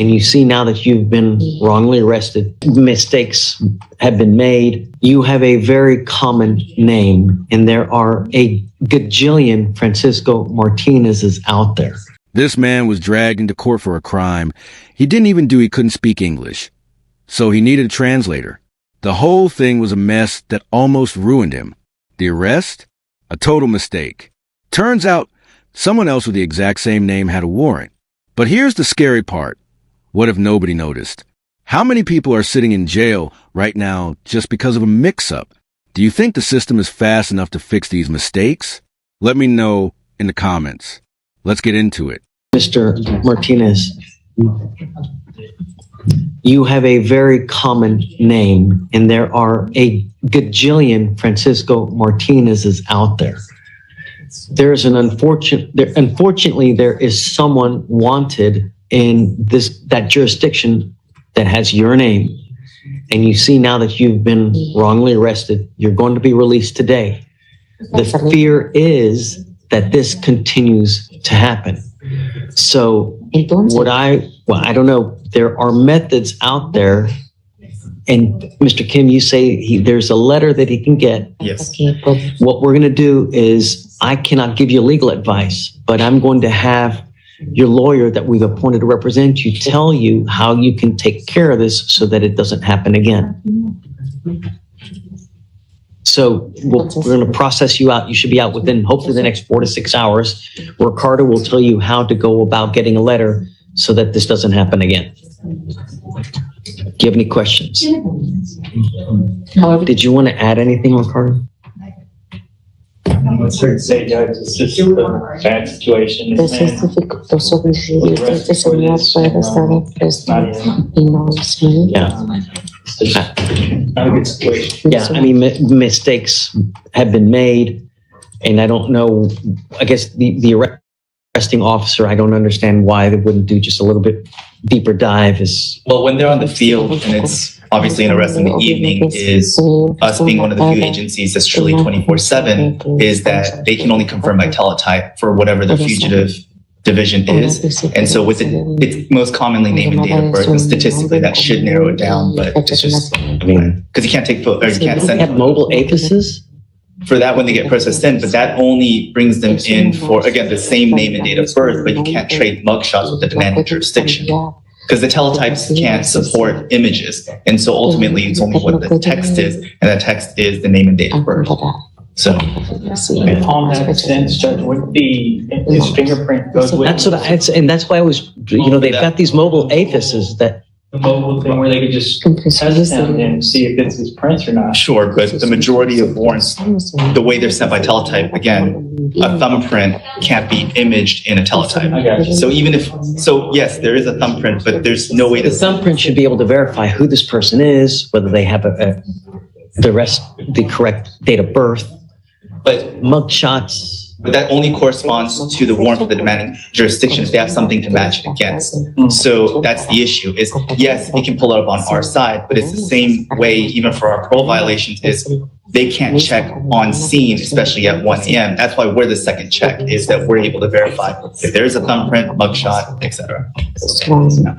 and you see now that you've been wrongly arrested, mistakes have been made. You have a very common name, and there are a gajillion Francisco Martinez's out there. This man was dragged into court for a crime he didn't even do. He couldn't speak English, so he needed a translator. The whole thing was a mess that almost ruined him. The arrest? A total mistake. Turns out someone else with the exact same name had a warrant. But here's the scary part. What if nobody noticed? How many people are sitting in jail right now just because of a mix-up? Do you think the system is fast enough to fix these mistakes? Let me know in the comments. Let's get into it. Mr. Martinez, you have a very common name, and there are a gajillion Francisco Martinez's out there. There's an unfortunately, there is someone wanted in that jurisdiction that has your name, and you see now that you've been wrongly arrested. You're going to be released today. The fear is that this continues to happen. So I don't know. There are methods out there. And Mr. Kim, you say there's a letter that he can get. Yes. What we're going to do is, I cannot give you legal advice, but I'm going to have your lawyer that we've appointed to represent you tell you how you can take care of this so that it doesn't happen again. So we're going to process you out. You should be out within hopefully the next 4 to 6 hours. Ricardo will tell you how to go about getting a letter so that this doesn't happen again. Do you have any questions? Did you want to add anything, Ricardo? It's hard to say, Judge. It's just a bad situation. This man, Yeah. not a good situation. Yeah, I mean, mistakes have been made, and I don't know, I guess the arresting officer, I don't understand why they wouldn't do just a little bit deeper dive. Well, when they're on the field and it's obviously an arrest in the evening, is us being one of the few agencies that's truly 24/7, is that they can only confirm by teletype for whatever the fugitive division is. And so with it's most commonly name and date of birth, and statistically that should narrow it down, but it's just, I mean, because you can't take or you can't send have mobile apices for that when they get processed in, but that only brings them in for, again, the same name and date of birth, but you can't trade mugshots with the demanding jurisdiction. Because the teletypes can't support images. And so ultimately it's only what the text is, and that text is the name and date of birth. So On that sense, Judge, would his fingerprint goes with that's what and that's why I was, they've got these mobile apices that the mobile thing where they could just test them and see if it's his prints or not. sure, but the majority of warrants, the way they're sent by teletype, again, a thumbprint can't be imaged in a teletype. I got you. So yes, there is a thumbprint, but there's no way the to thumbprint should be able to verify who this person is, whether they have the correct date of birth. But Mugshots. But that only corresponds to the warrant for the demanding jurisdiction if they have something to match it against. So that's the issue is, yes, it can pull it up on our side, but it's the same way even for our parole violations is they can't check on scene, especially at 1 a.m. That's why we're the second check, is that we're able to verify if there's a thumbprint, mugshot, etc.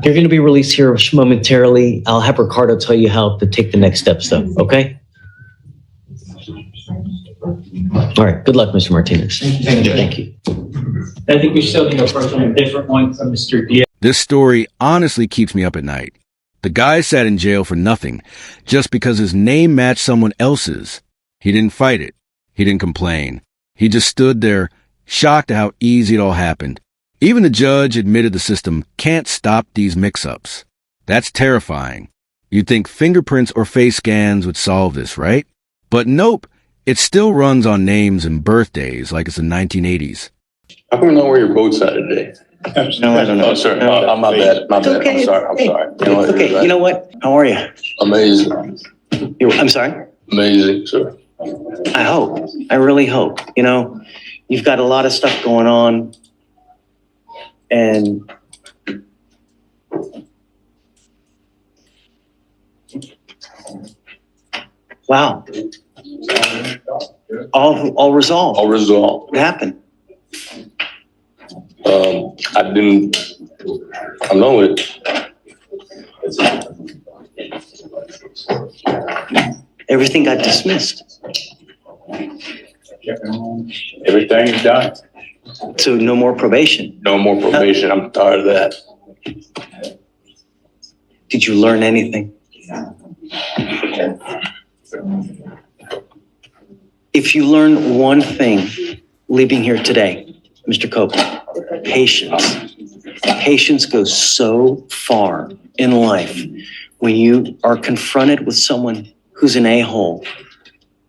You're going to be released here momentarily. I'll have Ricardo tell you how to take the next steps though, okay? All right. Good luck, Mr. Martinez. Thank you. I think we still need a first one, a different one from Mr. Diaz. This story honestly keeps me up at night. The guy sat in jail for nothing, just because his name matched someone else's. He didn't fight it. He didn't complain. He just stood there, shocked at how easy it all happened. Even the judge admitted the system can't stop these mix-ups. That's terrifying. You'd think fingerprints or face scans would solve this, right? But nope. It still runs on names and birthdays like it's the 1980s. I don't know where your boat's at today. No, I don't know. Oh, sir. My bad. My bad. Okay. I'm sorry. It's okay. You know what? How are you? Amazing. I'm sorry? Amazing, sir. I hope. I really hope. You've got a lot of stuff going on. And wow. All resolved. All resolved. What happened? I know it. Everything got dismissed. Everything's done. So no more probation. No more probation. I'm tired of that. Did you learn anything? If you learn one thing leaving here today, Mr. Cope, patience. Patience goes so far in life. When you are confronted with someone who's an a-hole,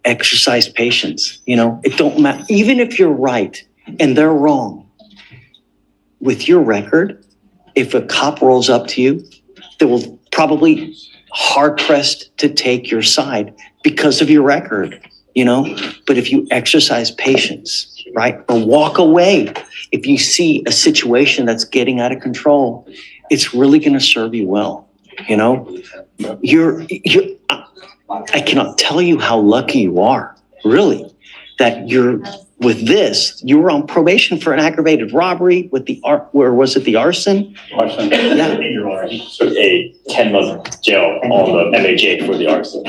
exercise patience. You know, it don't matter. Even if you're right and they're wrong, with your record, if a cop rolls up to you, they will probably hard pressed to take your side because of your record, you know? But if you exercise patience, right? Or walk away, if you see a situation that's getting out of control, it's really going to serve you well. You know, I cannot tell you how lucky you are, really, that you're with this. You were on probation for an aggravated robbery with the where was it, the arson? Arson. Yeah. Your Honor, he took a 10-month jail on the MAJ for the arson.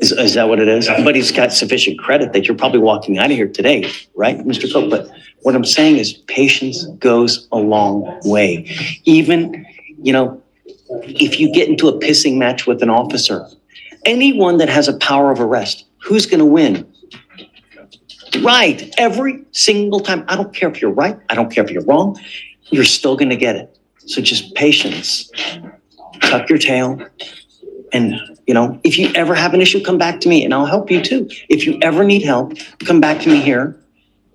Is that what it is? But he's got sufficient credit that you're probably walking out of here today, right, Mr. Cope? But what I'm saying is patience goes a long way. Even, you know, if you get into a pissing match with an officer, anyone that has a power of arrest, who's going to win? Right. Every single time. I don't care if you're right. I don't care if you're wrong. You're still going to get it. So just patience. Tuck your tail. And, you know, if you ever have an issue, come back to me and I'll help you too. If you ever need help, come back to me here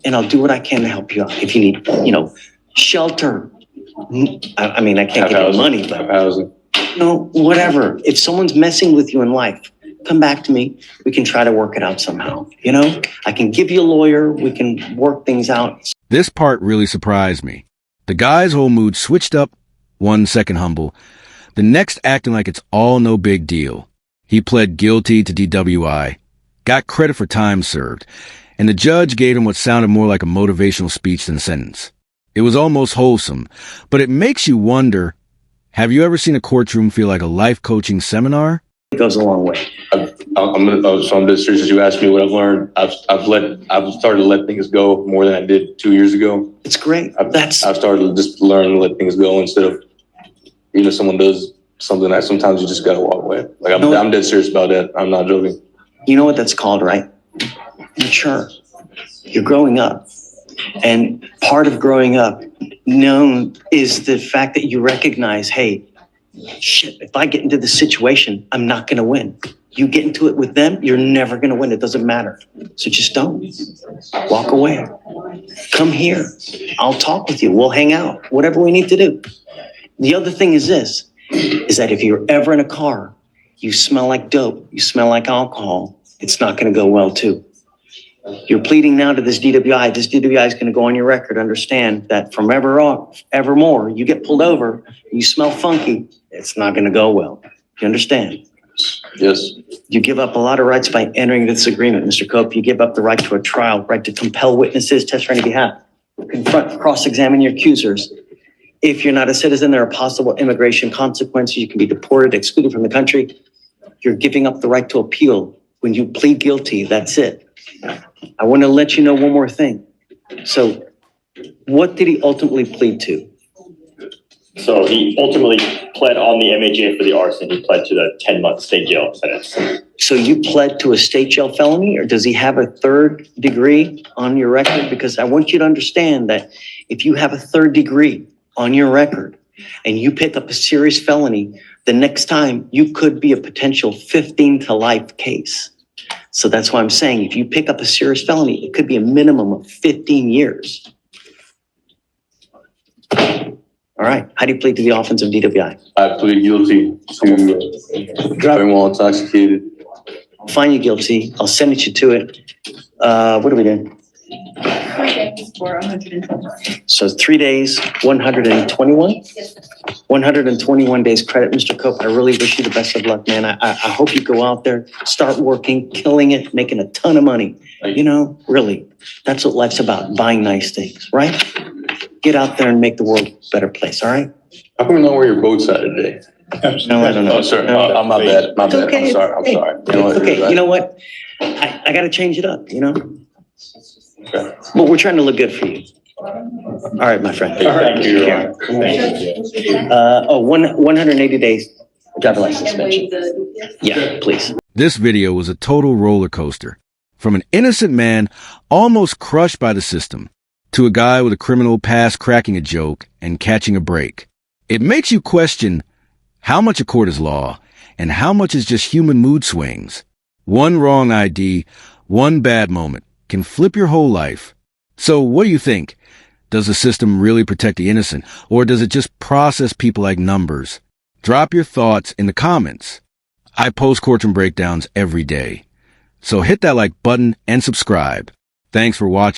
and I'll do what I can to help you out. If you need, you know, shelter. I mean, I can't give you money, but, Housing. you know, whatever. If someone's messing with you in life, come back to me. We can try to work it out somehow. You know, I can give you a lawyer. We can work things out. This part really surprised me. The guy's whole mood switched up, 1 second humble, the next acting like it's all no big deal. He pled guilty to DWI, got credit for time served, and the judge gave him what sounded more like a motivational speech than a sentence. It was almost wholesome, but it makes you wonder, have you ever seen a courtroom feel like a life coaching seminar? It goes a long way. I'm just serious. You asked me what I've learned. I've started to let things go more than I did 2 years ago. It's great. I've started to just learn to let things go instead of, you know, someone does something that sometimes you just gotta walk away. Like I'm dead serious about that. I'm not joking. You know what that's called, right? Mature. You're growing up. And part of growing up known is the fact that you recognize, hey, shit, if I get into this situation, I'm not going to win. You get into it with them, you're never going to win. It doesn't matter. So just don't. Walk away. Come here. I'll talk with you. We'll hang out. Whatever we need to do. The other thing is this, is that if you're ever in a car, you smell like dope, you smell like alcohol, it's not going to go well too. You're pleading now to this DWI. This DWI is going to go on your record. Understand that from evermore, you get pulled over, you smell funky, it's not going to go well. You understand? Yes. You give up a lot of rights by entering this agreement, Mr. Cope. You give up the right to a trial, right to compel witnesses, testify on your behalf, confront, cross-examine your accusers. If you're not a citizen, there are possible immigration consequences. You can be deported, excluded from the country. You're giving up the right to appeal. When you plead guilty, that's it. I want to let you know one more thing. So what did he ultimately plead to? So he ultimately pled on the MAJ for the arson. He pled to the 10-month state jail sentence. So you pled to a state jail felony, or does he have a third degree on your record? Because I want you to understand that if you have a third degree on your record and you pick up a serious felony, the next time you could be a potential 15 to life case. So that's why I'm saying if you pick up a serious felony, it could be a minimum of 15 years. All right. How do you plead to the offense of DWI? I plead guilty to driving while intoxicated. I'll find you guilty. I'll sentence you to it. What are we doing? 3 days for 120. So 3 days, 121? 121 days credit, Mr. Cope. I really wish you the best of luck, man. I hope you go out there, start working, killing it, making a ton of money. You know, really, that's what life's about, buying nice things, right? Get out there and make the world a better place, all right? How come you know where your boat's at today? No, I don't know. Oh, sorry. My bad. My It's bad. okay. I'm sorry. I'm Hey, sorry. it's okay. You know what? I got to change it up, you know? Okay. But we're trying to look good for you. All right, my friend. Thank you, Take Your care. Honor. Thank you. 180 days driver license suspension. Yeah, please. This video was a total roller coaster. From an innocent man almost crushed by the system to a guy with a criminal past cracking a joke and catching a break. It makes you question how much a court is law and how much is just human mood swings. One wrong ID, one bad moment can flip your whole life. So what do you think? Does the system really protect the innocent, or does it just process people like numbers? Drop your thoughts in the comments. I post courtroom breakdowns every day. So hit that like button and subscribe. Thanks for watching.